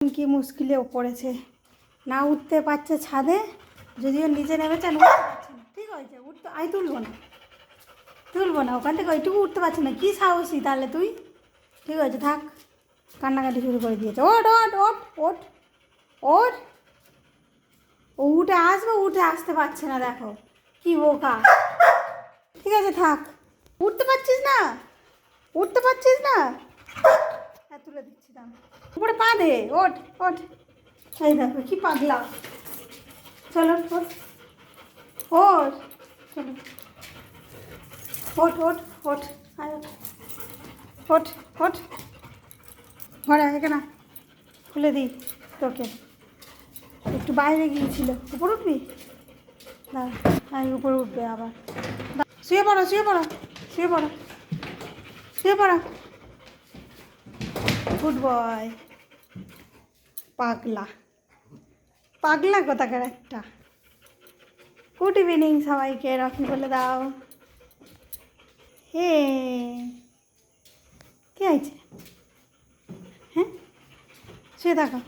কি মুশকিলে পড়েছে, না উঠতে পারছে ছাদে, যদিও নিচে নেমেছেন উঠতে পারছে না। ঠিক হয়েছে, উঠতে তুলবো না ওখান থেকে, ওইটুকু উঠতে পারছে না। কী সাহসী তাহলে তুই। ঠিক আছে থাক, কান্নাকাটি শুরু করে দিয়েছে। ওঠ ওঠ ওঠ ওঠ ওঠ। ও উঠে আসবে, উঠে আসতে পারছে না, দেখো কি বোকা। ঠিক আছে থাক, উঠতে পারছিস না, হ্যাঁ তুলে দিচ্ছি দাম। উপরে পা দে, ওঠ ওঠ। এই দেখো কি পাগলা। চলো ওঠ ওঠ, চলো ওঠ ওঠ ওঠ, আয় ওঠ ওঠ। ঘরে এখানে খুলে দিই তোকে, একটু বাইরে গিয়েছিল। উপর উঠবি, দাঁড়া, হ্যাঁ উপরে উঠবে আবার। শুয়ে পড়ো শুয়ে পড়ো শুয়ে পড়ো শুয়ে পড়ো। Good boy. পাগলা পাগলা কোথাকার একটা। গুড ইভিনিং সবাইকে, রকি বলে দাও। হে কে আছে? হ্যাঁ শুয়ে থাকো।